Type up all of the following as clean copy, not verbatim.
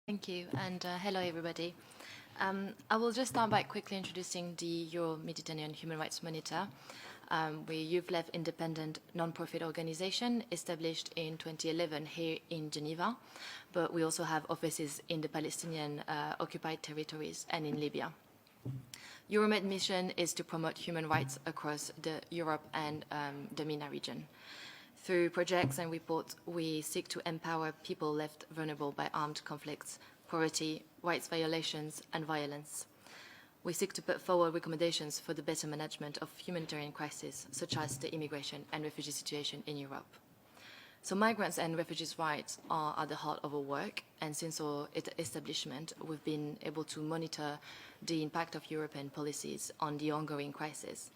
Thank you, and hello everybody. I will just start by quickly introducing the Euro-Mediterranean Human Rights Monitor. We're a youth-led independent non-profit organization established in 2011 here in Geneva, but we also have offices in the Palestinian occupied territories and in Libya. Euromed mission is to promote human rights across Europe and the MENA region. Through projects and reports, we seek to empower people left vulnerable by armed conflicts, poverty, rights violations, and violence. We seek to put forward recommendations for the better management of humanitarian crises, such as the immigration and refugee situation in Europe. So migrants and refugees' rights are at the heart of our work, and since our establishment, we've been able to monitor the impact of European policies on the ongoing crisis.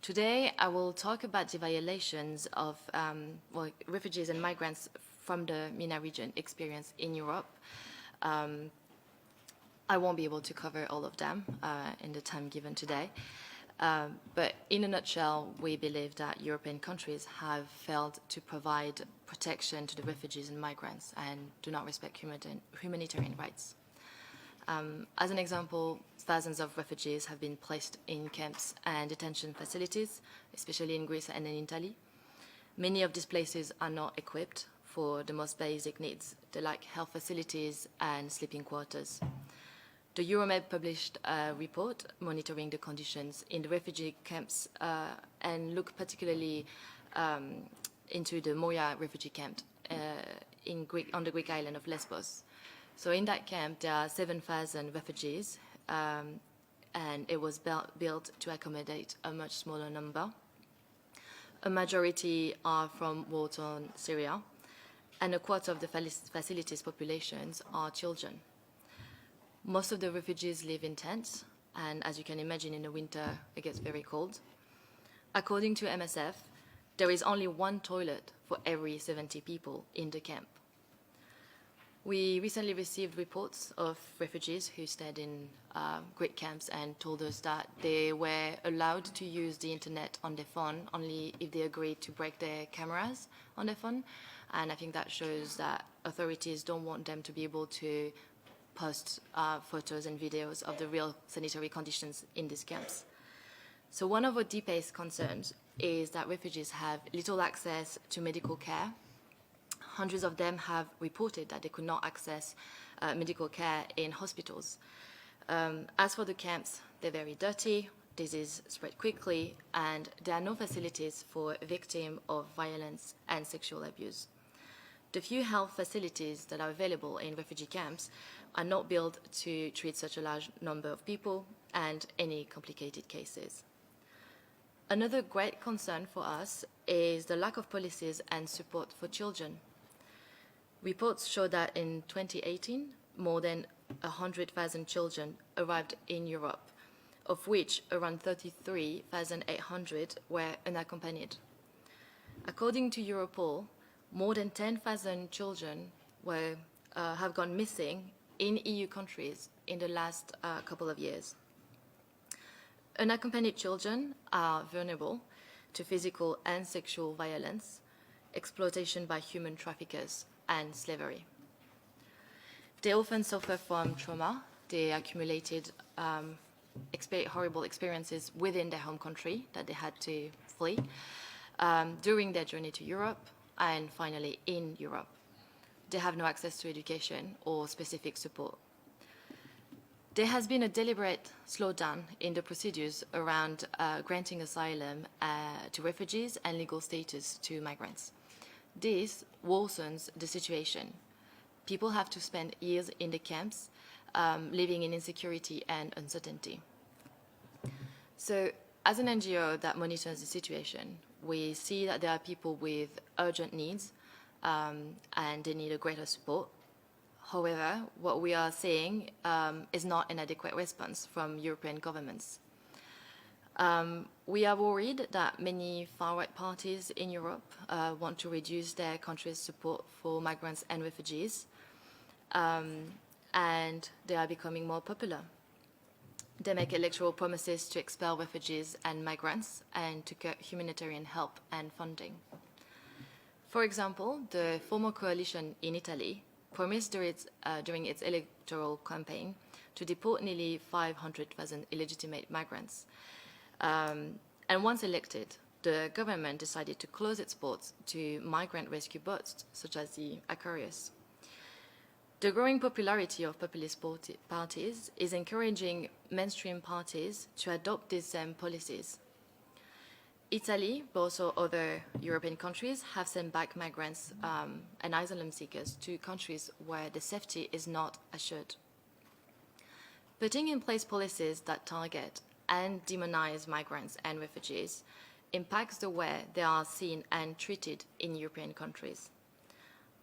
Today, I will talk about the violations of refugees and migrants from the MENA region experience in Europe. I won't be able to cover all of them in the time given today. But in a nutshell, we believe that European countries have failed to provide protection to the refugees and migrants and do not respect humanitarian rights. As an example, thousands of refugees have been placed in camps and detention facilities, especially in Greece and in Italy. Many of these places are not equipped for the most basic needs. They lack health facilities and sleeping quarters. The Euromed published a report monitoring the conditions in the refugee camps and looked particularly into the Moria refugee camp on the Greek island of Lesbos. So in that camp, there are 7,000 refugees, and it was built to accommodate a much smaller number. A majority are from war-torn Syria, and a quarter of the facility's populations are children. Most of the refugees live in tents, and as you can imagine, in the winter, it gets very cold. According to MSF, there is only one toilet for every 70 people in the camp. We recently received reports of refugees who stayed in Greek camps and told us that they were allowed to use the internet on their phone only if they agreed to break their cameras on their phone. And I think that shows that authorities don't want them to be able to post photos and videos of the real sanitary conditions in these camps. So one of our deepest concerns is that refugees have little access to medical care. Hundreds of them have reported that they could not access medical care in hospitals. As for the camps, they're very dirty, disease spread quickly, and there are no facilities for victims of violence and sexual abuse. The few health facilities that are available in refugee camps are not built to treat such a large number of people and any complicated cases. Another great concern for us is the lack of policies and support for children. Reports show that in 2018, more than 100,000 children arrived in Europe, of which around 33,800 were unaccompanied. According to Europol, more than 10,000 children have gone missing in EU countries in the last couple of years. Unaccompanied children are vulnerable to physical and sexual violence, exploitation by human traffickers, and slavery. They often suffer from trauma. They accumulated horrible experiences within their home country that they had to flee during their journey to Europe and finally in Europe. They have no access to education or specific support. There has been a deliberate slowdown in the procedures around granting asylum to refugees and legal status to migrants. This worsens the situation. People have to spend years in the camps, living in insecurity and uncertainty. So, as an NGO that monitors the situation, we see that there are people with urgent needs and they need a greater support. However, what we are seeing is not an adequate response from European governments. We are worried that many far-right parties in Europe want to reduce their country's support for migrants and refugees, and they are becoming more popular. They make electoral promises to expel refugees and migrants and to cut humanitarian help and funding. For example, the former coalition in Italy promised during its electoral campaign to deport nearly 500,000 illegitimate migrants. And once elected, the government decided to close its ports to migrant rescue boats, such as the Aquarius. The growing popularity of populist parties is encouraging mainstream parties to adopt these same policies. Italy, but also other European countries, have sent back migrants and asylum seekers to countries where the safety is not assured. Putting in place policies that target and demonize migrants and refugees impacts the way they are seen and treated in European countries.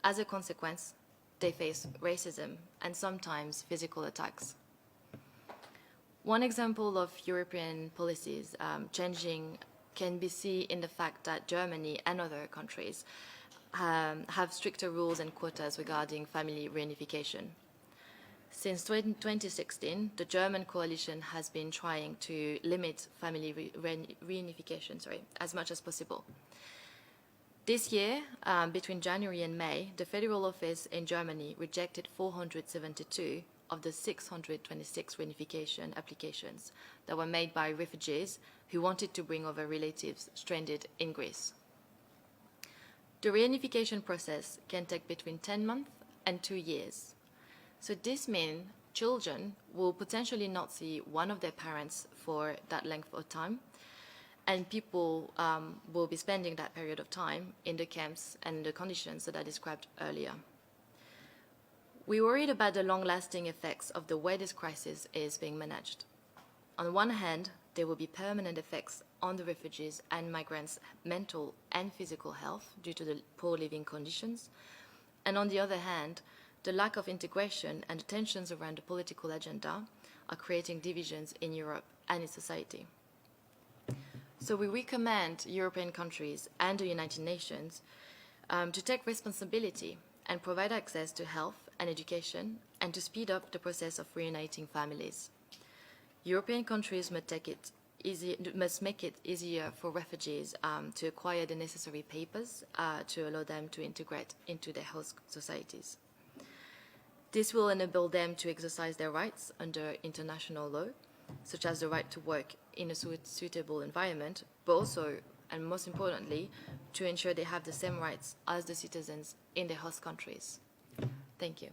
As a consequence, they face racism and sometimes physical attacks. One example of European policies changing can be seen in the fact that Germany and other countries have stricter rules and quotas regarding family reunification. Since 2016, the German coalition has been trying to limit family reunification as much as possible. This year, between January and May, the federal office in Germany rejected 472 of the 626 reunification applications that were made by refugees who wanted to bring over relatives stranded in Greece. The reunification process can take between 10 months and 2 years. So this means children will potentially not see one of their parents for that length of time, and people will be spending that period of time in the camps and the conditions that I described earlier. We're worried about the long-lasting effects of the way this crisis is being managed. On one hand, there will be permanent effects on the refugees and migrants' mental and physical health due to the poor living conditions, and on the other hand, the lack of integration and the tensions around the political agenda are creating divisions in Europe and in society. So we recommend European countries and the United Nations to take responsibility and provide access to health and education and to speed up the process of reuniting families. European countries must make it easier for refugees to acquire the necessary papers to allow them to integrate into their host societies. This will enable them to exercise their rights under international law, such as the right to work in a suitable environment, but also, and most importantly, to ensure they have the same rights as the citizens in their host countries. Thank you.